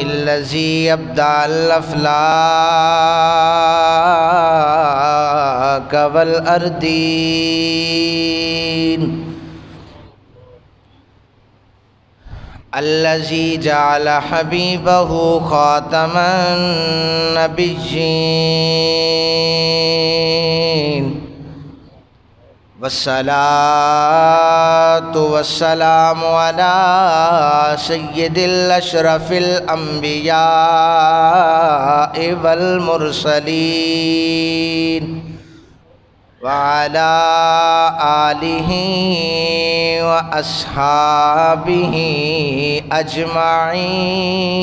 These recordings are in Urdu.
الذي أبدع الأفلاك والأرضين الذي جعل حبيبه خاتم النبيين والصلاة والسلام على سيد الأشرف الأنبياء والمرسلين وعلى آله وأصحابه أجمعين.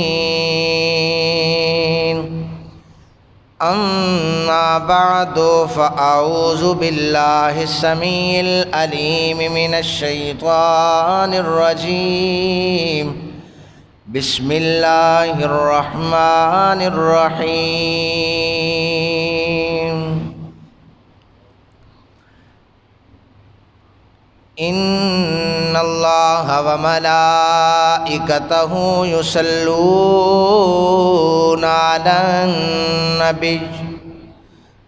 أما بعد فأعوذ بالله السميع العليم من الشيطان الرجيم. بسم الله الرحمن الرحيم. إن الله وملائكته يصلون على النبي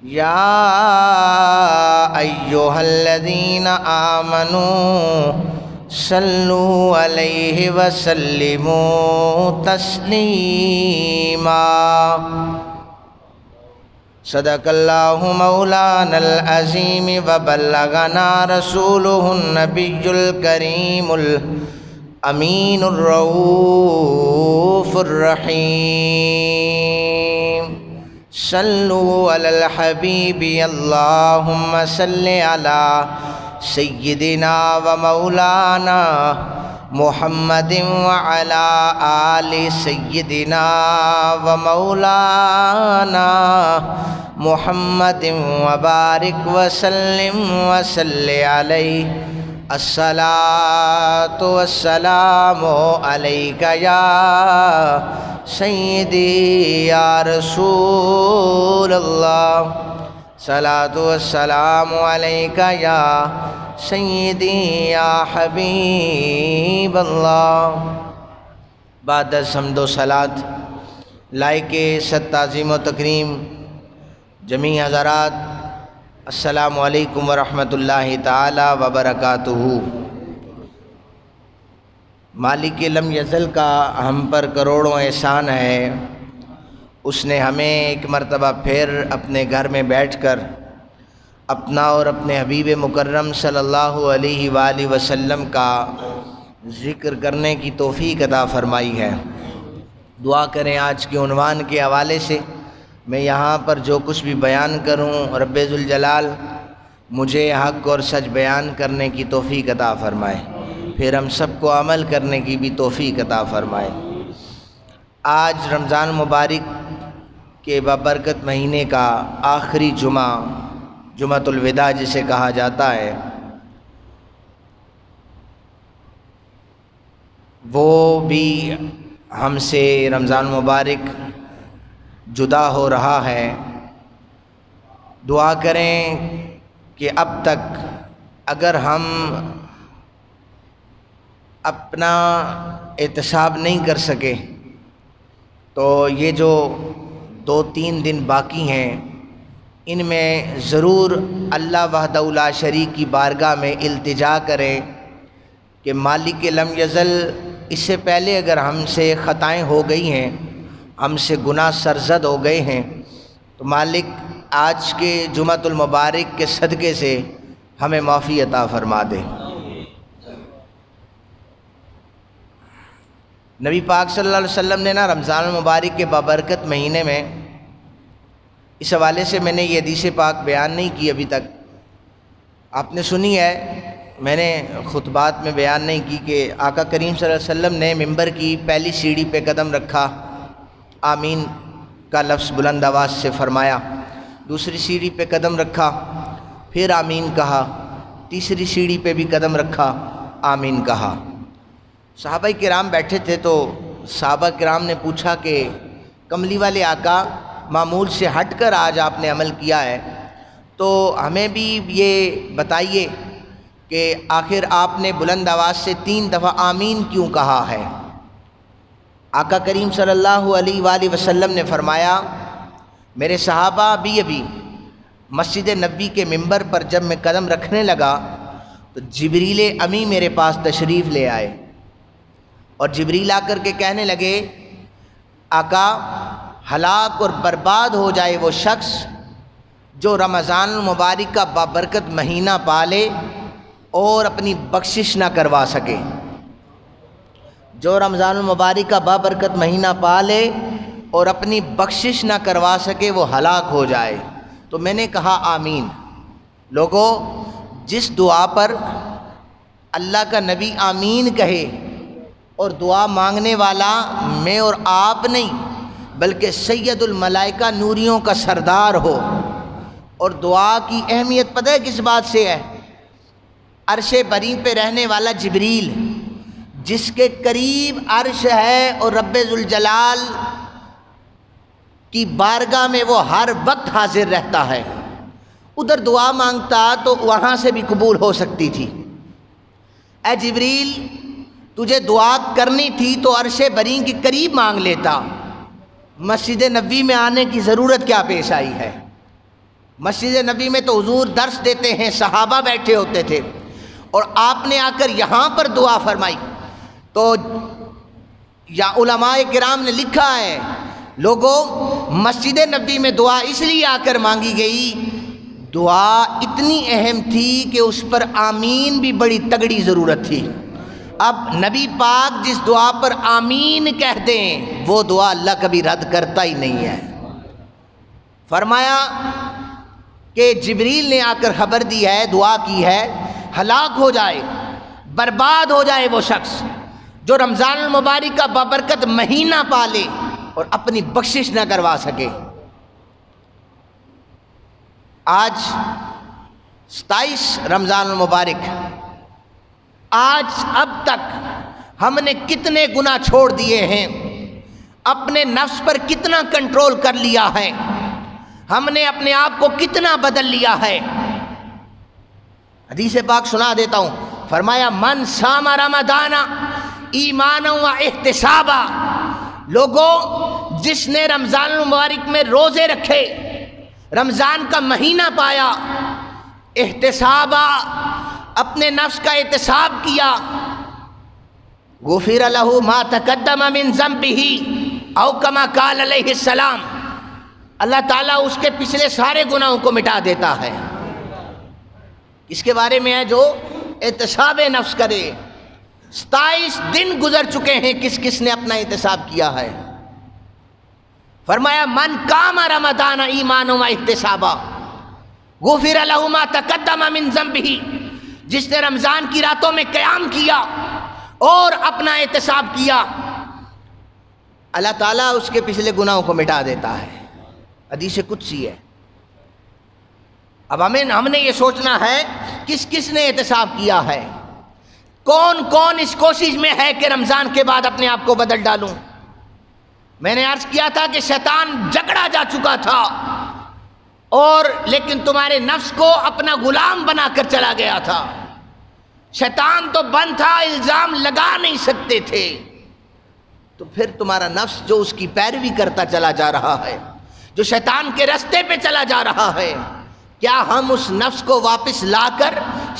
يا أيها الذين آمنوا صلوا عليه وسلموا تسليما. صدق الله مولانا العظيم وبلغنا رسوله النبي الكريم الأمين الرؤوف الرحيم. صلوا على الحبيب اللهم صل على سيدنا ومولانا محمد وعلى آل سيدنا ومولانا محمد وبارك وسلم وصل عليه. الصلاة والسلام عليك يا سيدي يا رسول الله. صلاة والسلام عليك يا سیدی یا حبیب اللہ. بعد از حمد و صلات لائق ست تعظیم و تکریم جمیع حضرات السلام علیکم ورحمۃ اللہ تعالی وبرکاتہ. مالک لم یزل کا ہم پر کروڑوں احسان ہے. اس نے ہمیں ایک مرتبہ پھر اپنے گھر میں بیٹھ کر اپنا اور اپنے حبیب مکرم صلی اللہ علیہ وآلہ وسلم کا ذکر کرنے کی توفیق عطا فرمائی ہے. دعا کریں آج کے عنوان کے حوالے سے میں یہاں پر جو کچھ بھی بیان کروں رب ذوالجلال مجھے حق اور سچ بیان کرنے کی توفیق عطا فرمائے، پھر ہم سب کو عمل کرنے کی بھی توفیق عطا فرمائے. آج رمضان مبارک کے بابرکت مہینے کا آخری جمعہ، جمعۃ الوداع جسے کہا جاتا ہے، وہ بھی ہم سے رمضان مبارک جدا ہو رہا ہے. دعا کریں کہ اب تک اگر ہم اپنا احتساب نہیں کر سکے تو یہ جو 2-3 دن باقی ہیں ان میں ضرور اللہ وحدہ لا شریک کی بارگاہ میں التجا کریں کہ مالک لم یزل اس سے پہلے اگر ہم سے خطائیں ہو گئی ہیں، ہم سے گناہ سرزد ہو گئے ہیں، تو مالک آج کے جمعۃ المبارک کے صدقے سے ہمیں معافی عطا فرما دے. نبی پاک صلی اللہ علیہ وسلم نے رمضان المبارک کے بابرکت مہینے میں اس حوالے سے میں نے یہ حدیث پاک بیان نہیں کی ابھی تک، آپ نے سنی ہے، میں نے خطبات میں بیان نہیں کی کہ آقا کریم صلی اللہ علیہ وسلم نے ممبر کی پہلی سیڑھی پہ قدم رکھا، آمین کا لفظ بلند آواز سے فرمایا، دوسری سیڑھی پہ قدم رکھا، پھر آمین کہا، تیسری سیڑھی پہ بھی قدم رکھا، آمین کہا. صحابہ کرام بیٹھے تھے تو صحابہ کرام نے پوچھا کہ کملی والے آقا معمول سے ہٹ کر آج آپ نے عمل کیا ہے، تو ہمیں بھی یہ بتائیے کہ آخر آپ نے بلند آواز سے 3 دفعہ آمین کیوں کہا ہے؟ آقا کریم صلی اللہ علیہ وآلہ وسلم نے فرمایا، میرے صحابہ ابھی مسجد نبوی کے منبر پر جب میں قدم رکھنے لگا تو جبریل امی میرے پاس تشریف لے آئے، اور جبریل آ کر کے کہنے لگے، آقا ہلاک اور برباد ہو جائے وہ شخص جو رمضان المبارک کا بابرکت مہینہ پالے اور اپنی بخشش نہ کروا سکے۔ جو رمضان المبارک کا بابرکت مہینہ پالے اور اپنی بخشش نہ کروا سکے وہ ہلاک ہو جائے۔ تو میں نے کہا آمین۔ لوگوں، جس دعا پر اللہ کا نبی آمین کہے اور دعا مانگنے والا میں اور آپ نہیں بلکہ سید الملائکہ نوریوں کا سردار ہو، اور دعا کی اہمیت پتہ ہے کس بات سے ہے؟ عرش بری پہ رہنے والا جبریل جس کے قریب عرش ہے اور رب ذوالجلال کی بارگاہ میں وہ ہر وقت حاضر رہتا ہے، ادھر دعا مانگتا تو وہاں سے بھی قبول ہو سکتی تھی۔ اے جبریل، تجھے دعا کرنی تھی تو عرش بری کے قریب مانگ لیتا، مسجد نبوی میں آنے کی ضرورت کیا پیش آئی ہے؟ مسجد نبوی میں تو حضور درس دیتے ہیں، صحابہ بیٹھے ہوتے تھے، اور آپ نے آ کر یہاں پر دعا فرمائی۔ تو یا علماء کرام نے لکھا ہے، لوگوں، مسجد نبوی میں دعا اس لیے آ کر مانگی گئی، دعا اتنی اہم تھی کہ اس پر آمین بھی بڑی تگڑی ضرورت تھی۔ اب نبی پاک جس دعا پر آمین کہہ دیں وہ دعا اللہ کبھی رد کرتا ہی نہیں ہے۔ فرمایا کہ جبریل نے آ کر خبر دی ہے، دعا کی ہے، ہلاک ہو جائے، برباد ہو جائے وہ شخص جو رمضان المبارک کا بابرکت مہینہ پالے اور اپنی بخشش نہ کروا سکے۔ آج 27 رمضان المبارک، آج اب تک ہم نے کتنے گناہ چھوڑ دیے ہیں، اپنے نفس پر کتنا کنٹرول کر لیا ہے، ہم نے اپنے آپ کو کتنا بدل لیا ہے۔ حدیث پاک سنا دیتا ہوں، فرمایا من صام رمضان ایمانا و احتسابا، لوگوں جس نے رمضان المبارک میں روزے رکھے، رمضان کا مہینہ پایا، احتسابا اپنے نفس کا احتساب کیا، غفر لہ ما تقدم من ذنبہ او کما قال علیہ السلام، اللہ تعالیٰ اس کے پچھلے سارے گناہوں کو مٹا دیتا ہے۔ اس کے بارے میں ہے جو احتساب نفس کرے۔ 27 دن گزر چکے ہیں، کس کس نے اپنا احتساب کیا ہے؟ فرمایا من قام رمضان ایمانا و احتسابا غفر لہ ما تقدم من ذنبہ، جس نے رمضان کی راتوں میں قیام کیا اور اپنا احتساب کیا، اللہ تعالیٰ اس کے پچھلے گناہوں کو مٹا دیتا ہے۔ حدیث قدسی ہے۔ اب ہم نے یہ سوچنا ہے کس کس نے احتساب کیا ہے، کون کون اس کوشش میں ہے کہ رمضان کے بعد اپنے آپ کو بدل ڈالوں۔ میں نے عرض کیا تھا کہ شیطان جکڑا جا چکا تھا، اور لیکن تمہارے نفس کو اپنا غلام بنا کر چلا گیا تھا۔ شیطان تو بند تھا، الزام لگا نہیں سکتے تھے، تو پھر تمہارا نفس جو اس کی پیروی کرتا چلا جا رہا ہے، جو شیطان کے رستے پہ چلا جا رہا ہے، کیا ہم اس نفس کو واپس لا کر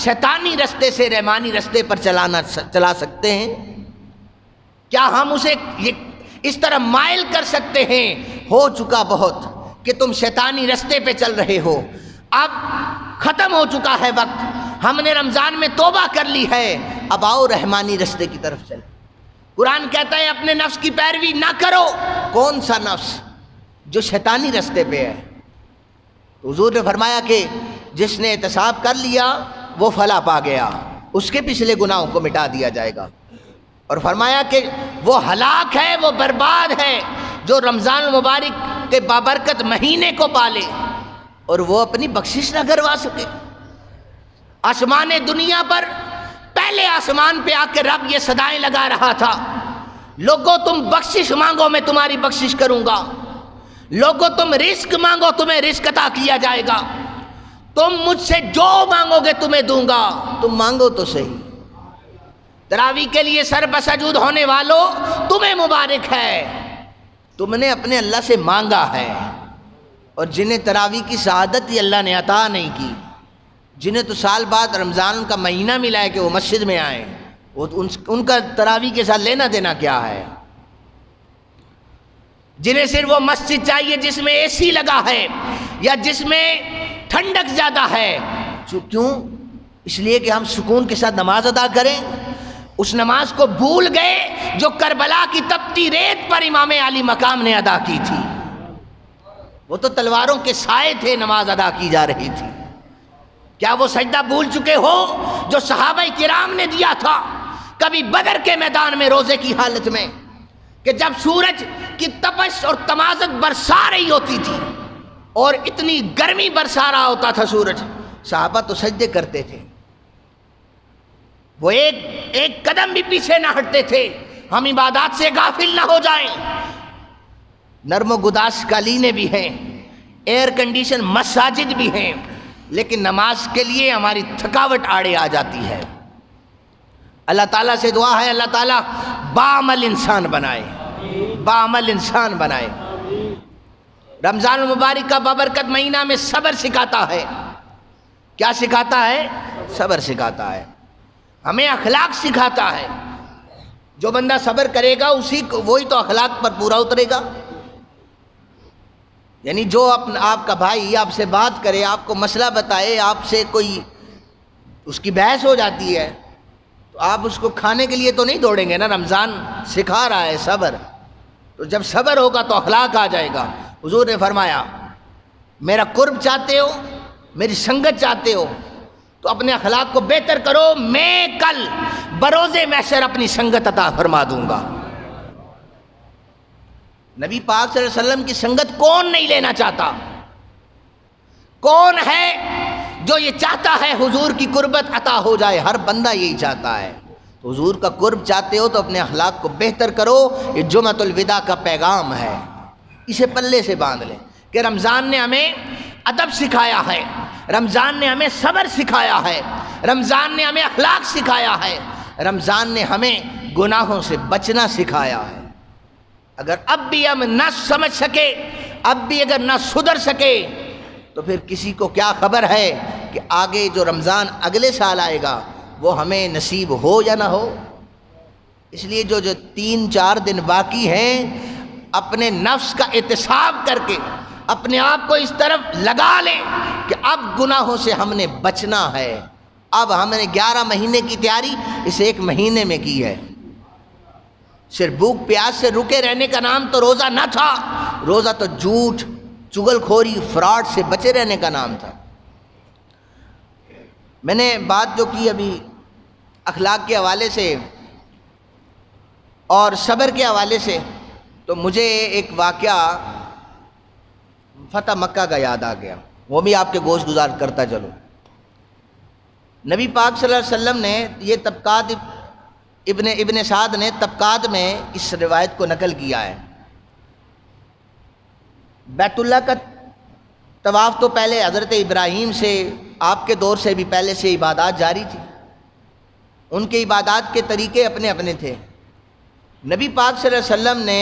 شیطانی رستے سے رحمانی رستے پر چلا سکتے ہیں؟ کیا ہم اسے اس طرح مائل کر سکتے ہیں؟ ہو چکا بہت کہ تم شیطانی رستے پہ چل رہے ہو، اب ختم ہو چکا ہے وقت، ہم نے رمضان میں توبہ کر لی ہے، اب آؤ رحمانی رستے کی طرف چلیں۔ قرآن کہتا ہے اپنے نفس کی پیروی نہ کرو۔ کون سا نفس؟ جو شیطانی رستے پہ ہے۔ حضور نے فرمایا کہ جس نے احتساب کر لیا وہ فلاح پا گیا، اس کے پچھلے گناہوں کو مٹا دیا جائے گا، اور فرمایا کہ وہ ہلاک ہے، وہ برباد ہے جو رمضان المبارک کے بابرکت مہینے کو پالے اور وہ اپنی بخشش نہ کروا سکے۔ آسمان دنیا پر پہلے آسمان پہ آ کے رب یہ صدائیں لگا رہا تھا، لوگوں تم بخشش مانگو میں تمہاری بخشش کروں گا، لوگوں تم رزق مانگو تمہیں رزق عطا کیا جائے گا، تم مجھ سے جو مانگو گے تمہیں دوں گا، تم مانگو تو صحیح۔ تراویح کے لیے سر بسجود ہونے والوں تمہیں مبارک ہے، تم نے اپنے اللہ سے مانگا ہے۔ اور جنہیں تراویح کی سعادت ہی اللہ نے عطا نہیں کی، جنہیں تو سال بعد رمضان کا مہینہ ملا ہے کہ وہ مسجد میں آئیں، ان کا تراویح کے ساتھ لینا دینا کیا ہے؟ جنہیں صرف وہ مسجد چاہیے جس میں اے سی لگا ہے یا جس میں ٹھنڈک زیادہ ہے، کیوں؟ اس لیے کہ ہم سکون کے ساتھ نماز ادا کریں۔ اس نماز کو بھول گئے جو کربلا کی تپتی ریت پر امام علی مقام نے ادا کی تھی۔ وہ تو تلواروں کے سائے تھے، نماز ادا کی جا رہی تھی۔ کیا وہ سجدہ بھول چکے ہو جو صحابہ کرام نے دیا تھا کبھی بدر کے میدان میں روزے کی حالت میں، کہ جب سورج کی تپش اور تمازت برسا رہی ہوتی تھی اور اتنی گرمی برسا رہا ہوتا تھا سورج، صحابہ تو سجدے کرتے تھے، وہ ایک قدم بھی پیچھے نہ ہٹتے تھے، ہم عبادات سے غافل نہ ہو جائیں۔ نرم و گداس قالینیں بھی ہیں، ایئر کنڈیشن مساجد بھی ہیں، لیکن نماز کے لیے ہماری تھکاوٹ آڑے آ جاتی ہے۔ اللہ تعالیٰ سے دعا ہے اللہ تعالیٰ باعمل انسان بنائے، باعمل انسان بنائے۔ رمضان المبارک کا بابرکت مہینہ میں صبر سکھاتا ہے۔ کیا سکھاتا ہے؟ صبر سکھاتا ہے، ہمیں اخلاق سکھاتا ہے۔ جو بندہ صبر کرے گا وہی تو اخلاق پر پورا اترے گا۔ یعنی جو آپ کا بھائی آپ سے بات کرے، آپ کو مسئلہ بتائے، آپ سے کوئی اس کی بحث ہو جاتی ہے تو آپ اس کو کھانے کے لیے تو نہیں دوڑیں گے نا۔ رمضان سکھا رہا ہے صبر، تو جب صبر ہوگا تو اخلاق آ جائے گا۔ حضور نے فرمایا میرا قرب چاہتے ہو، میری سنگت چاہتے ہو تو اپنے اخلاق کو بہتر کرو، میں کل بروز محشر اپنی سنگت عطا فرما دوں گا۔ نبی پاک صلی اللہ علیہ وسلم کی سنگت کون نہیں لینا چاہتا؟ کون ہے جو یہ چاہتا ہے حضور کی قربت عطا ہو جائے؟ ہر بندہ یہی چاہتا ہے۔ تو حضور کا قرب چاہتے ہو تو اپنے اخلاق کو بہتر کرو۔ یہ جمعۃ الوداع کا پیغام ہے، اسے پلے سے باندھ لیں کہ رمضان نے ہمیں ادب سکھایا ہے، رمضان نے ہمیں صبر سکھایا ہے، رمضان نے ہمیں اخلاق سکھایا ہے، رمضان نے ہمیں گناہوں سے بچنا سکھایا ہے۔ اگر اب بھی ہم نہ سمجھ سکے، اب بھی اگر نہ سدھر سکے، تو پھر کسی کو کیا خبر ہے کہ آگے جو رمضان اگلے سال آئے گا وہ ہمیں نصیب ہو یا نہ ہو۔ اس لیے جو 3-4 دن باقی ہیں، اپنے نفس کا احتساب کر کے اپنے آپ کو اس طرف لگا لیں کہ اب گناہوں سے ہم نے بچنا ہے۔ اب ہم نے 11 مہینے کی تیاری اس 1 مہینے میں کی ہے۔ صرف بھوک پیاس سے رکے رہنے کا نام تو روزہ نہ تھا، روزہ تو جھوٹ، چغل خوری، فراڈ سے بچے رہنے کا نام تھا۔ میں نے بات جو کی ابھی اخلاق کے حوالے سے اور صبر کے حوالے سے، تو مجھے ایک واقعہ فتح مکہ کا یاد آ گیا، وہ بھی آپ کے گوش گزار کرتا چلو۔ نبی پاک صلی اللہ علیہ وسلم نے یہ طبقات، ابن سعد نے طبقات میں اس روایت کو نقل کیا ہے۔ بیت اللہ کا طواف تو پہلے حضرت ابراہیم سے، آپ کے دور سے بھی پہلے سے عبادات جاری تھی، ان کے عبادات کے طریقے اپنے اپنے تھے۔ نبی پاک صلی اللہ علیہ وسلم نے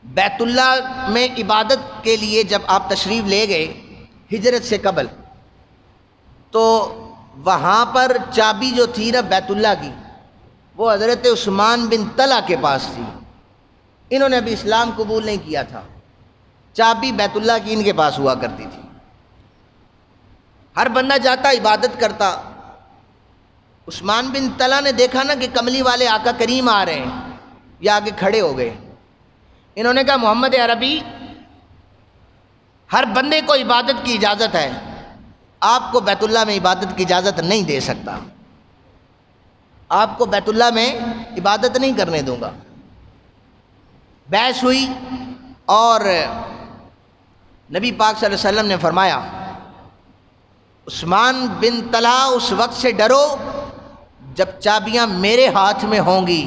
بیت اللہ میں عبادت کے لیے جب آپ تشریف لے گئے ہجرت سے قبل، تو وہاں پر چابی جو تھی نا بیت اللہ کی، وہ حضرت عثمان بن طلحہ کے پاس تھی۔ انہوں نے ابھی اسلام قبول نہیں کیا تھا، چابی بیت اللہ کی ان کے پاس ہوا کرتی تھی۔ ہر بندہ جاتا عبادت کرتا۔ عثمان بن طلحہ نے دیکھا نا کہ کملی والے آقا کریم آ رہے ہیں، یہ آگے کھڑے ہو گئے۔ انہوں نے کہا محمد عربی، ہر بندے کو عبادت کی اجازت ہے، آپ کو بیت اللہ میں عبادت کی اجازت نہیں دے سکتا، آپ کو بیت اللہ میں عبادت نہیں کرنے دوں گا۔ بحث ہوئی اور نبی پاک صلی اللہ علیہ وسلم نے فرمایا عثمان بن طلحہ اس وقت سے ڈرو جب چابیاں میرے ہاتھ میں ہوں گی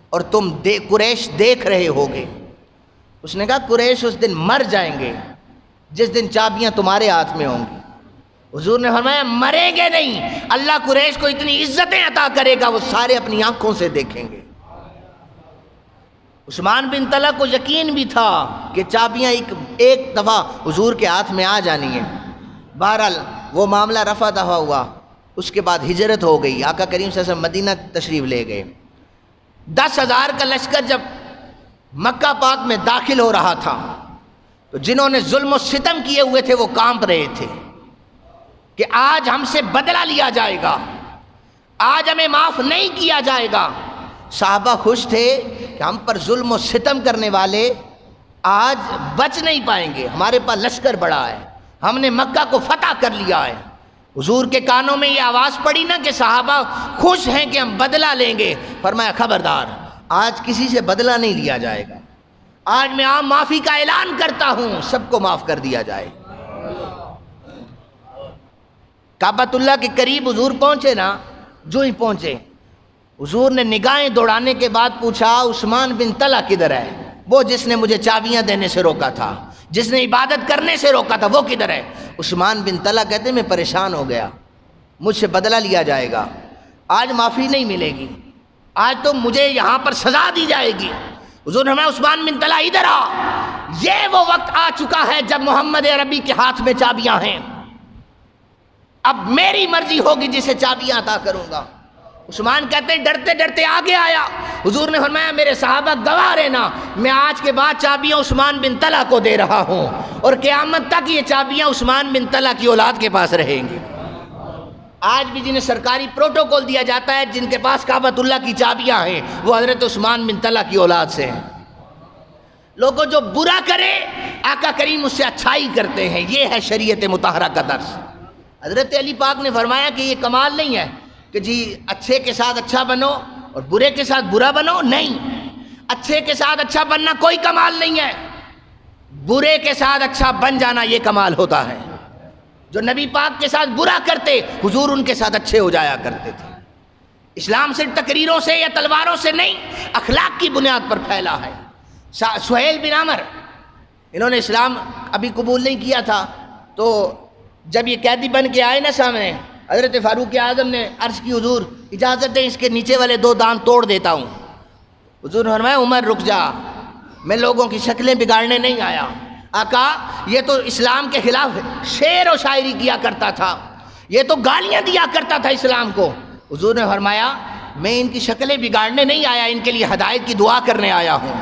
اور تم قریش دیکھ رہے ہوگے۔ اس نے کہا قریش اس دن مر جائیں گے، جس دن چابیاں تمہارے ہاتھ میں ہوں گی۔ حضور نے فرمایا مریں گے نہیں، اللہ قریش کو اتنی عزتیں عطا کرے گا وہ سارے اپنی آنکھوں سے دیکھیں گے۔ عثمان بن طلحہ کو یقین بھی تھا کہ چابیاں ایک دفعہ حضور کے ہاتھ میں آ جانی ہیں۔ بہرحال وہ معاملہ رفع دفع ہوا، اس کے بعد ہجرت ہو گئی، آقا کریم صلی اللہ علیہ وسلم مدینہ تشریف لے گئے۔ 10,000 کا لشکر جب مکہ پاک میں داخل ہو رہا تھا تو جنہوں نے ظلم و ستم کیے ہوئے تھے وہ کانپ رہے تھے کہ آج ہم سے بدلہ لیا جائے گا، آج ہمیں معاف نہیں کیا جائے گا۔ صحابہ خوش تھے کہ ہم پر ظلم و ستم کرنے والے آج بچ نہیں پائیں گے، ہمارے پاس لشکر بڑا ہے، ہم نے مکہ کو فتح کر لیا ہے۔ حضور کے کانوں میں یہ آواز پڑی نا کہ صحابہ خوش ہیں کہ ہم بدلہ لیں گے، فرمایا خبردار، آج کسی سے بدلہ نہیں لیا جائے گا، آج میں عام معافی کا اعلان کرتا ہوں، سب کو معاف کر دیا جائے۔ کعبۃ اللہ کے قریب حضور پہنچے نا، جو ہی پہنچے حضور نے نگاہیں دوڑانے کے بعد پوچھا عثمان بن طلحہ کدھر ہے؟ وہ جس نے مجھے چابیاں دینے سے روکا تھا، جس نے عبادت کرنے سے روکا تھا، وہ کدھر ہے؟ عثمان بن طلحہ کہتے میں پریشان ہو گیا، مجھ سے بدلہ لیا جائے گا، آج معافی نہیں ملے گی، آج تو مجھے یہاں پر سزا دی جائے گی۔ حضور نے فرمایا عثمان بن طلحہ ادھر آ، یہ وہ وقت آ چکا ہے جب محمد عربی کے ہاتھ میں چابیاں ہیں، اب میری مرضی ہوگی جسے چابیاں عطا کروں گا۔ عثمان کہتے ہیں ڈرتے ڈرتے آگے آیا، حضور نے فرمایا میرے صحابہ گواہ رہنا، میں آج کے بعد چابیاں عثمان بن طلحہ کو دے رہا ہوں اور قیامت تک یہ چابیاں عثمان بن طلحہ کی اولاد کے پاس رہیں گی۔ آج بھی جنہیں سرکاری پروٹوکول دیا جاتا ہے، جن کے پاس کعبۃ اللہ کی چابیاں ہیں، وہ حضرت عثمان بن طلحہ کی اولاد سے ہیں۔ لوگوں جو برا کرے آقا کریم اس سے اچھائی کرتے ہیں، یہ ہے شریعت مطہرہ کا درس۔ حضرت علی پاک نے فرمایا کہ یہ کمال نہیں ہے کہ جی اچھے کے ساتھ اچھا بنو اور برے کے ساتھ برا بنو، نہیں، اچھے کے ساتھ اچھا بننا کوئی کمال نہیں ہے، برے کے ساتھ اچھا بن جانا یہ کمال ہوتا ہے۔ جو نبی پاک کے ساتھ برا کرتے حضور ان کے ساتھ اچھے ہو جایا کرتے تھے۔ اسلام صرف تقریروں سے یا تلواروں سے نہیں، اخلاق کی بنیاد پر پھیلا ہے۔ سہیل بن عمر انہوں نے اسلام ابھی قبول نہیں کیا تھا، تو جب یہ قیدی بن کے آئے نا سامنے، حضرت فاروق اعظم نے عرض کی حضور اجازت دیں اس کے نیچے والے 2 دانت توڑ دیتا ہوں۔ حضور نے فرمایا عمر رک جا، میں لوگوں کی شکلیں بگاڑنے نہیں آیا۔ آقا یہ تو اسلام کے خلاف شعر و شاعری کیا کرتا تھا، یہ تو گالیاں دیا کرتا تھا اسلام کو۔ حضور نے فرمایا میں ان کی شکلیں بگاڑنے نہیں آیا، ان کے لیے ہدایت کی دعا کرنے آیا ہوں،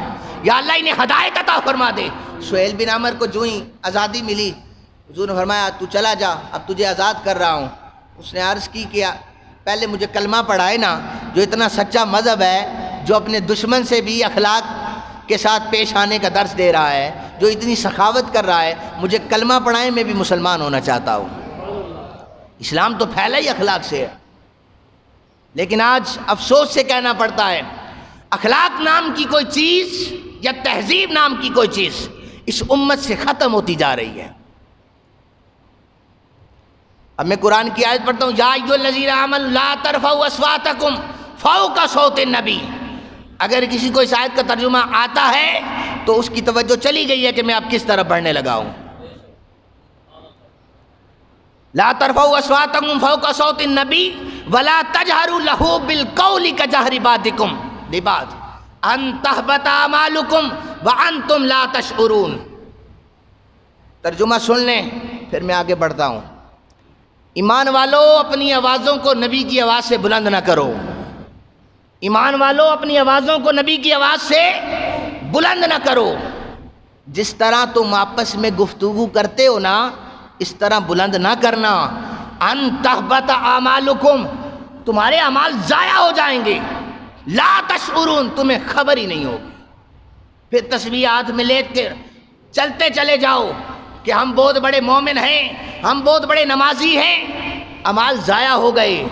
یا اللہ انہیں ہدایت عطا فرما دے۔ سہیل بن عمر کو جو ہی آزادی ملی حضور نے فرمایا تو چلا جا، اب تجھے آزاد کر رہا ہوں۔ اس نے عرض کی کہ پہلے مجھے کلمہ پڑھائے نا، جو اتنا سچا مذہب ہے، جو اپنے دشمن سے بھی اخلاق کے ساتھ پیش آنے کا درس دے رہا ہے، جو اتنی سخاوت کر رہا ہے، مجھے کلمہ پڑھائے، میں بھی مسلمان ہونا چاہتا ہوں۔ اسلام تو پھیلا ہی اخلاق سے ہے، لیکن آج افسوس سے کہنا پڑتا ہے اخلاق نام کی کوئی چیز یا تہذیب نام کی کوئی چیز اس امت سے ختم ہوتی جا رہی ہے۔ اب میں قرآن کی آیت پڑھتا ہوں، یا ایھا الذین آمنوا لا ترفعوا اصواتکم فوق صوت النبی۔ اگر کسی کو اس آیت کا ترجمہ آتا ہے تو اس کی توجہ چلی گئی ہے کہ میں اب کس طرح پڑھنے لگا ہوں۔ لا ترفعوا اصواتکم فوق صوت النبی ولا تجہروا لہ بالقول کجہر بعضکم لبعض ان تحبط اعمالکم وانتم لا تشعرون۔ ترجمہ سن لیں پھر میں آگے بڑھتا ہوں۔ ایمان والو اپنی آوازوں کو نبی کی آواز سے بلند نہ کرو، ایمان والو اپنی آوازوں کو نبی کی آواز سے بلند نہ کرو۔ جس طرح تم آپس میں گفتگو کرتے ہو نا اس طرح بلند نہ کرنا۔ ان تحبط اعمالکم، تمہارے اعمال ضائع ہو جائیں گے، لا تشعرون، تمہیں خبر ہی نہیں ہوگی۔ پھر تسبیح ہاتھ میں لے کے چلتے چلے جاؤ کہ ہم بہت بڑے مومن ہیں، ہم بہت بڑے نمازی ہیں، اعمال ضائع ہو گئے،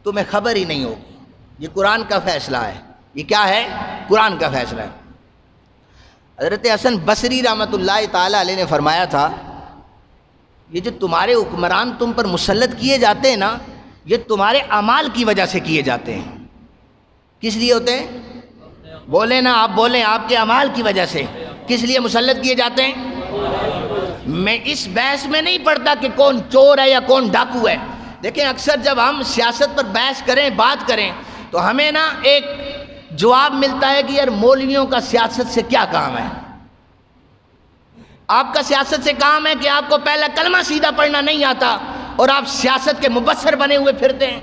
تمہیں خبر ہی نہیں ہوگی۔ یہ قرآن کا فیصلہ ہے۔ یہ کیا ہے؟ قرآن کا فیصلہ ہے۔ حضرت حسن بصری رحمۃ اللہ تعالی علیہ نے فرمایا تھا یہ جو تمہارے حکمران تم پر مسلط کیے جاتے ہیں نا، یہ تمہارے اعمال کی وجہ سے کیے جاتے ہیں۔ کس لیے ہوتے ہیں؟ بولیں نا، آپ بولیں، آپ کے اعمال کی وجہ سے۔ کس لیے مسلط کیے جاتے ہیں؟ میں اس بحث میں نہیں پڑتا کہ کون چور ہے یا کون ڈاکو ہے. دیکھیں اکثر جب ہم سیاست پر بحث کریں بات کریں تو ہمیں نا ایک جواب ملتا ہے کہ یار مولویوں کا سیاست سے کیا کام ہے. آپ کا سیاست سے کام ہے کہ آپ کو پہلا کلمہ سیدھا پڑھنا نہیں آتا اور آپ سیاست کے مبصر بنے ہوئے پھرتے ہیں.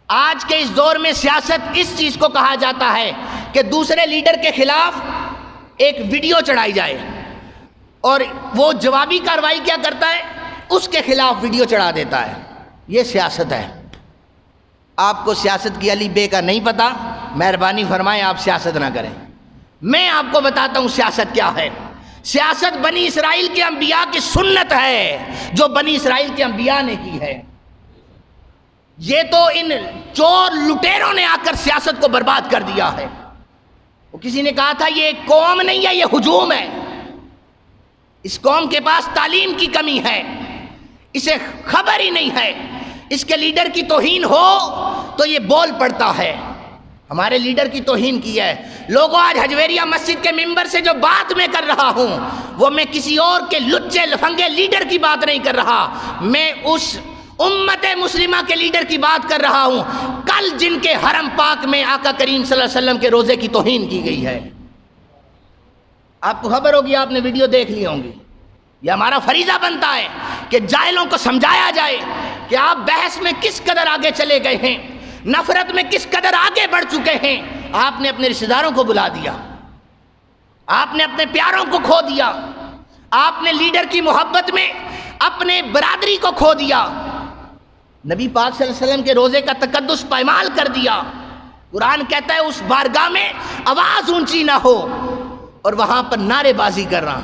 آج کے اس دور میں سیاست اس چیز کو کہا جاتا ہے کہ دوسرے لیڈر کے خلاف ایک ویڈیو چڑھائی جائے اور وہ جوابی کارروائی کیا کرتا ہے, اس کے خلاف ویڈیو چڑھا دیتا ہے. یہ سیاست ہے. آپ کو سیاست کی علی بے کا نہیں پتا, مہربانی فرمائیں آپ سیاست نہ کریں. میں آپ کو بتاتا ہوں سیاست کیا ہے. سیاست بنی اسرائیل کے انبیاء کی سنت ہے جو بنی اسرائیل کے انبیاء نے کی ہے. یہ تو ان چور لٹیروں نے آ کر سیاست کو برباد کر دیا ہے. وہ کسی نے کہا تھا یہ قوم نہیں ہے, یہ ہجوم ہے. اس قوم کے پاس تعلیم کی کمی ہے, اسے خبر ہی نہیں ہے. اس کے لیڈر کی توہین ہو تو یہ بول پڑتا ہے. ہمارے لیڈر کی توہین کی ہے. لوگوں آج حجویریہ مسجد کے ممبر سے جو بات میں کر رہا ہوں وہ میں کسی اور کے لچے لفنگے لیڈر کی بات نہیں کر رہا, میں اس امت مسلمہ کے لیڈر کی بات کر رہا ہوں کل جن کے حرم پاک میں آقا کریم صلی اللہ علیہ وسلم کے روزے کی توہین کی گئی ہے. آپ کو خبر ہوگی, آپ نے ویڈیو دیکھ لی ہوں گی. یہ ہمارا فریضہ بنتا ہے کہ جاہلوں کو سمجھایا جائے کہ آپ بحث میں کس قدر آگے چلے گئے ہیں, نفرت میں کس قدر آگے بڑھ چکے ہیں. آپ نے اپنے رشتہ داروں کو بلا دیا, آپ نے اپنے پیاروں کو کھو دیا, آپ نے لیڈر کی محبت میں اپنے برادری کو کھو دیا, نبی پاک صلی اللہ علیہ وسلم کے روزے کا تقدس پائمال کر دیا. قرآن کہتا ہے اس بارگاہ میں آواز اونچی نہ ہو, اور وہاں پر نعرے بازی کر رہا.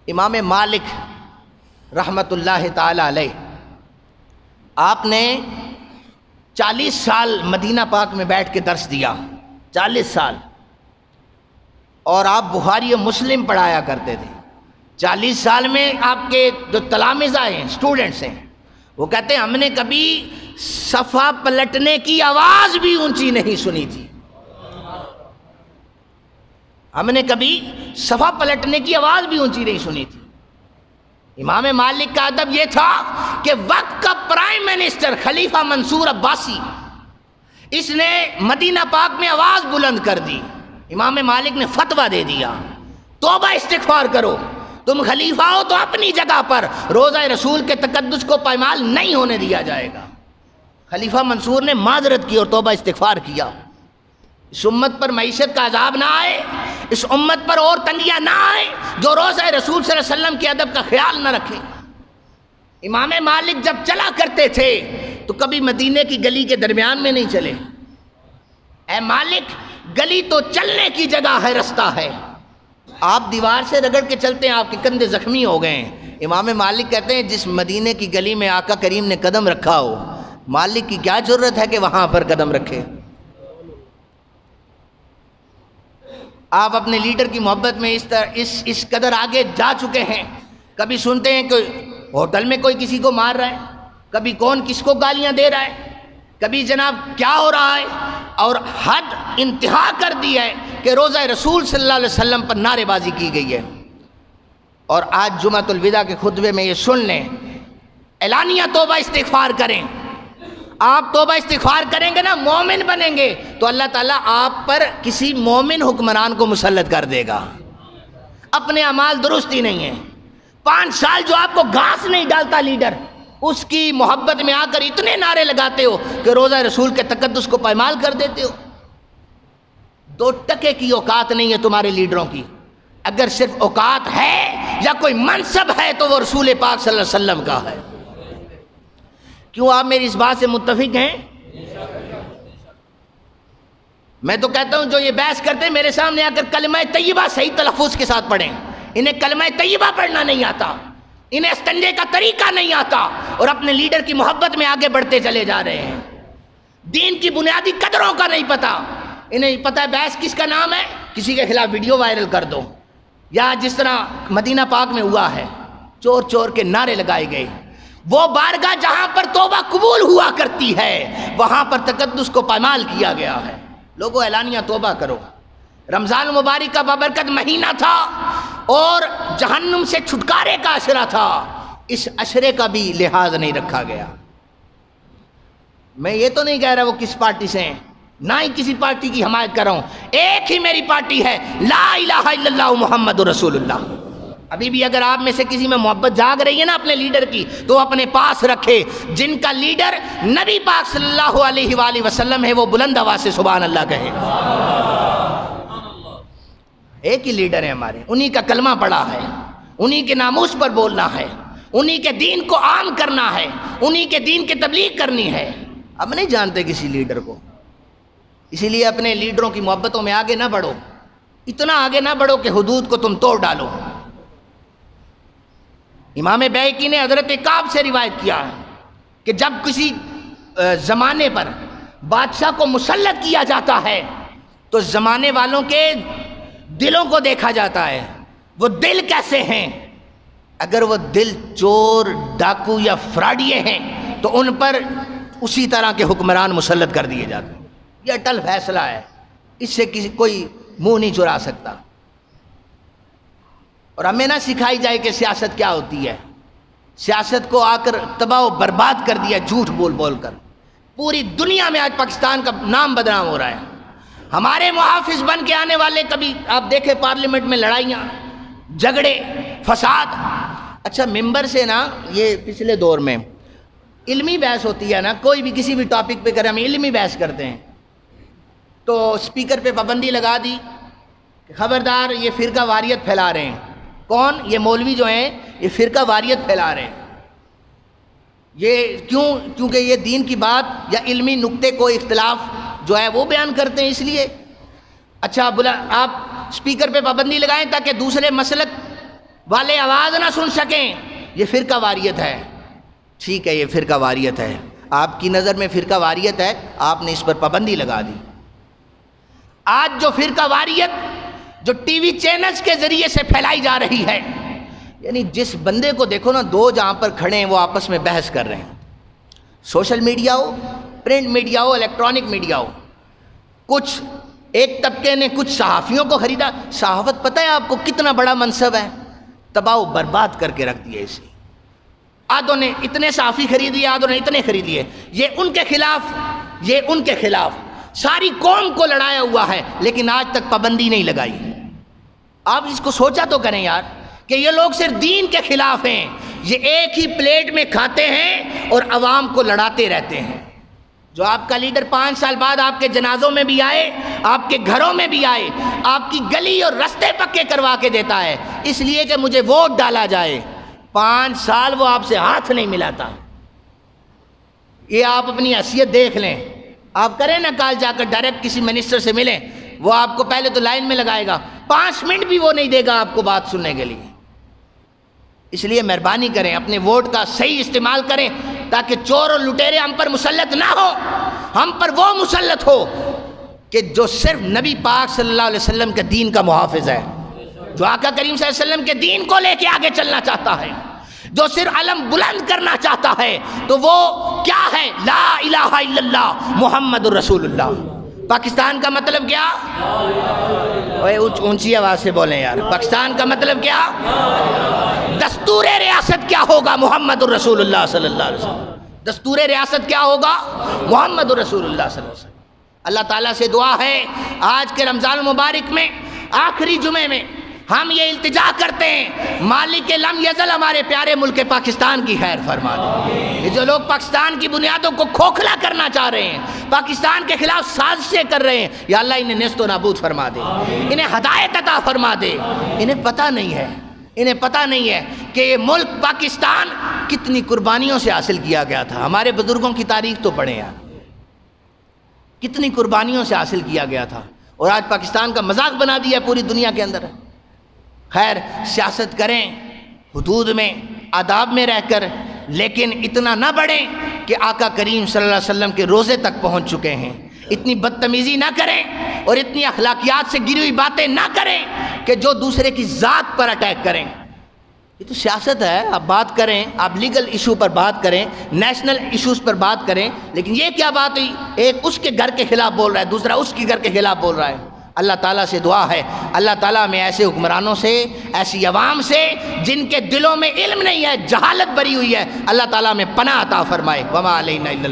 امام مالک رحمت اللہ تعالی علیہ, آپ نے 40 سال مدینہ پاک میں بیٹھ کے درس دیا, 40 سال, اور آپ بخاری و مسلم پڑھایا کرتے تھے. 40 سال میں آپ کے جو تلامذہ ہیں, اسٹوڈنٹس ہیں, وہ کہتے ہیں ہم نے کبھی صفحہ پلٹنے کی آواز بھی اونچی نہیں سنی تھی. ہم نے کبھی صفحہ پلٹنے کی آواز بھی اونچی نہیں سنی تھی. امام مالک کا ادب یہ تھا کہ وقت کا پرائم منسٹر خلیفہ منصور عباسی, اس نے مدینہ پاک میں آواز بلند کر دی. امام مالک نے فتویٰ دے دیا توبہ استغفار کرو, تم خلیفہ ہو تو اپنی جگہ پر روزہ رسول کے تقدس کو پائمال نہیں ہونے دیا جائے گا. خلیفہ منصور نے معذرت کی اور توبہ استغفار کیا. اس امت پر معیشت کا عذاب نہ آئے, اس امت پر اور تنگیاں نہ آئے جو روزہ رسول صلی اللہ علیہ وسلم کے ادب کا خیال نہ رکھے. امام مالک جب چلا کرتے تھے تو کبھی مدینے کی گلی کے درمیان میں نہیں چلے. اے مالک, گلی تو چلنے کی جگہ ہے, رستہ ہے, آپ دیوار سے رگڑ کے چلتے ہیں, آپ کے کندھے زخمی ہو گئے ہیں. امام مالک کہتے ہیں جس مدینے کی گلی میں آقا کریم نے قدم رکھا ہو, مالک کی کیا ضرورت ہے کہ وہاں پر قدم رکھے. آپ اپنے لیڈر کی محبت میں اس قدر آگے جا چکے ہیں. کبھی سنتے ہیں کہ ہوٹل میں کوئی کسی کو مار رہا ہے, کبھی کون کس کو گالیاں دے رہا ہے, کبھی جناب کیا ہو رہا ہے, اور حد انتہا کر دی ہے کہ روزہ رسول صلی اللہ علیہ وسلم پر نعرے بازی کی گئی ہے. اور آج جمعۃ الوداع کے خطبے میں یہ سن لیں, اعلانیہ توبہ استغفار کریں. آپ توبہ استغفار کریں گے نا, مومن بنیں گے تو اللہ تعالیٰ آپ پر کسی مومن حکمران کو مسلط کر دے گا. اپنے اعمال درست ہی نہیں ہیں. 5 سال جو آپ کو گھاس نہیں ڈالتا لیڈر, اس کی محبت میں آ کر اتنے نعرے لگاتے ہو کہ روزہ رسول کے تقدس کو پائمال کر دیتے ہو. 2 ٹکے کی اوقات نہیں ہے تمہارے لیڈروں کی. اگر صرف اوقات ہے یا کوئی منصب ہے تو وہ رسول پاک صلی اللہ علیہ وسلم کا ہے. کیوں آپ میری اس بات سے متفق ہیں؟ میں تو کہتا ہوں جو یہ بحث کرتے ہیں میرے سامنے آ کر کلمہ طیبہ صحیح تلفظ کے ساتھ پڑھیں. انہیں کلمہ طیبہ پڑھنا نہیں آتا, انہیں استنجے کا طریقہ نہیں آتا, اور اپنے لیڈر کی محبت میں آگے بڑھتے چلے جا رہے ہیں. دین کی بنیادی قدروں کا نہیں پتا. انہیں پتہ ہے بحث کس کا نام ہے, کسی کے خلاف ویڈیو وائرل کر دو, یا جس طرح مدینہ پاک میں ہوا ہے چور چور کے نعرے لگائے گئے. وہ بارگاہ جہاں پر توبہ قبول ہوا کرتی ہے وہاں پر تقدس کو پائمال کیا گیا ہے. لوگوں اعلانیہ توبہ کرو. رمضان المبارک کا بابرکت مہینہ تھا, اور جہنم سے چھٹکارے کا عشرہ تھا، اس عشرے کا بھی لحاظ نہیں رکھا گیا۔ میں یہ تو نہیں کہہ رہا وہ کس پارٹی سے ہیں، نہ ہی کسی پارٹی کی حمایت کر رہا ہوں، ایک ہی میری پارٹی ہے، لا الہ الا اللہ محمد رسول اللہ۔ ابھی بھی اگر آپ میں سے کسی میں محبت جاگ رہی ہے نا اپنے لیڈر کی، تو اپنے پاس رکھے، جن کا لیڈر نبی پاک صلی اللہ علیہ وآلہ وسلم ہے، وہ بلند آواز سے سبحان اللہ کہے۔ ایک ہی لیڈر ہے ہمارے، انہی کا کلمہ پڑھا ہے، انہی کے ناموس پر بولنا ہے، انہی کے دین کو عام کرنا ہے، انہی کے دین کی تبلیغ کرنی ہے۔ اب نہیں جانتے کسی لیڈر کو، اسی لیے اپنے لیڈروں کی محبتوں میں آگے نہ بڑھو، اتنا آگے نہ بڑھو کہ حدود کو تم توڑ ڈالو۔ امام بیہقی نے حضرت کعب سے روایت کیا ہے کہ جب کسی زمانے پر بادشاہ کو مسلط کیا جاتا ہے تو زمانے والوں کے دلوں کو دیکھا جاتا ہے، وہ دل کیسے ہیں۔ اگر وہ دل چور، ڈاکو یا فراڈیے ہیں تو ان پر اسی طرح کے حکمران مسلط کر دیے جاتے ہیں۔ یہ اٹل فیصلہ ہے، اس سے کوئی منہ نہیں چرا سکتا۔ اور ہمیں نہ سکھائی جائے کہ سیاست کیا ہوتی ہے، سیاست کو آ کر تباہ و برباد کر دیا جھوٹ بول بول کر۔ پوری دنیا میں آج پاکستان کا نام بدنام ہو رہا ہے۔ ہمارے محافظ بن کے آنے والے، کبھی آپ دیکھیں پارلیمنٹ میں لڑائیاں، جھگڑے، فساد۔ اچھا ممبر سے نا، یہ پچھلے دور میں علمی بحث ہوتی ہے نا، کوئی بھی کسی بھی ٹاپک پہ کرے، ہم علمی بحث کرتے ہیں، تو اسپیکر پہ پابندی لگا دی کہ خبردار یہ فرقہ واریت پھیلا رہے ہیں۔ کون؟ یہ مولوی جو ہیں، یہ فرقہ واریت پھیلا رہے ہیں۔ یہ کیونکہ یہ دین کی بات یا علمی نقطے کو اختلاف جو ہے وہ بیان کرتے ہیں، اس لیے۔ اچھا آپ اسپیکر پہ پابندی لگائیں تاکہ دوسرے مسلک والے آواز نہ سن سکیں، یہ فرقہ واریت ہے۔ ٹھیک ہے، یہ فرقہ واریت ہے، آپ کی نظر میں فرقہ واریت ہے، آپ نے اس پر پابندی لگا دی۔ آج جو فرقہ واریت جو ٹی وی چینلز کے ذریعے سے پھیلائی جا رہی ہے، یعنی جس بندے کو دیکھو نا، دو جہاں پر کھڑے ہیں وہ آپس میں بحث کر رہے ہیں، سوشل میڈیا ہو، پرنٹ میڈیا ہو، الیکٹرانک میڈیا ہو۔ کچھ ایک طبقے نے کچھ صحافیوں کو خریدا۔ صحافت پتہ ہے آپ کو کتنا بڑا منصب ہے، تباہ و برباد کر کے رکھ دیا اسے۔ آدھوں نے اتنے صحافی خرید لیے، آدھوں نے اتنے خرید لیے، یہ ان کے خلاف، یہ ان کے خلاف، ساری قوم کو لڑایا ہوا ہے، لیکن آج تک پابندی نہیں لگائی۔ آپ اس کو سوچا تو کریں یار، کہ یہ لوگ صرف دین کے خلاف ہیں، یہ ایک ہی پلیٹ میں کھاتے ہیں اور عوام کو لڑاتے رہتے ہیں۔ جو آپ کا لیڈر 5 سال بعد آپ کے جنازوں میں بھی آئے، آپ کے گھروں میں بھی آئے، آپ کی گلی اور رستے پکے کروا کے دیتا ہے، اس لیے کہ مجھے ووٹ ڈالا جائے، 5 سال وہ آپ سے ہاتھ نہیں ملاتا۔ یہ آپ اپنی حیثیت دیکھ لیں، آپ کریں نا کال جا کر ڈائریکٹ کسی منسٹر سے ملیں، وہ آپ کو پہلے تو لائن میں لگائے گا، 5 منٹ بھی وہ نہیں دے گا آپ کو بات سننے کے لیے۔ اس لیے مہربانی کریں، اپنے ووٹ کا صحیح استعمال کریں تاکہ چور اور لٹیرے ہم پر مسلط نہ ہو، ہم پر وہ مسلط ہو کہ جو صرف نبی پاک صلی اللہ علیہ وسلم کے دین کا محافظ ہے، جو آقا کریم صلی اللہ علیہ وسلم کے دین کو لے کے آگے چلنا چاہتا ہے، جو صرف علم بلند کرنا چاہتا ہے، تو وہ کیا ہے؟ لا الہ الا اللہ محمد الرسول اللہ۔ پاکستان کا مطلب کیا؟ اونچی آواز سے بولیں یار، پاکستان کا مطلب کیا؟ دستور ریاست کیا ہوگا؟ محمد الرسول اللہ صلی اللہ علیہ وسلم۔ دستور ریاست کیا ہوگا؟ محمد الرسول اللہ صلی اللہ علیہ وسلم۔ اللہ تعالیٰ سے دعا ہے آج کے رمضان المبارک میں آخری جمعے میں ہم یہ التجا کرتے ہیں، مالک لم یزل ہمارے پیارے ملک پاکستان کی خیر فرما دے۔ یہ جو لوگ پاکستان کی بنیادوں کو کھوکھلا کرنا چاہ رہے ہیں، پاکستان کے خلاف سازشیں کر رہے ہیں، یا اللہ انہیں نیست و نابود فرما دے، انہیں ہدایت عطا فرما دے۔ انہیں پتہ نہیں ہے، انہیں پتہ نہیں ہے کہ یہ ملک پاکستان کتنی قربانیوں سے حاصل کیا گیا تھا۔ ہمارے بزرگوں کی تاریخ تو پڑھیں یار، کتنی قربانیوں سے حاصل کیا گیا تھا، اور آج پاکستان کا مذاق بنا دیا ہے پوری دنیا کے اندر۔ خیر، سیاست کریں حدود میں، آداب میں رہ کر، لیکن اتنا نہ بڑھیں کہ آقا کریم صلی اللہ علیہ وسلم کے روزے تک پہنچ چکے ہیں۔ اتنی بدتمیزی نہ کریں اور اتنی اخلاقیات سے گری ہوئی باتیں نہ کریں کہ جو دوسرے کی ذات پر اٹیک کریں۔ یہ تو سیاست ہے، آپ بات کریں، آپ لیگل ایشو پر بات کریں، نیشنل ایشوز پر بات کریں، لیکن یہ کیا بات ہوئی؟ ایک اس کے گھر کے خلاف بول رہا ہے، دوسرا اس کے گھر کے خلاف بول رہا ہے۔ اللہ تعالیٰ سے دعا ہے، اللہ تعالیٰ میں ایسے حکمرانوں سے، ایسی عوام سے جن کے دلوں میں علم نہیں ہے، جہالت بری ہوئی ہے، اللہ تعالیٰ میں پناہ عطا فرمائے۔ وما علینا الا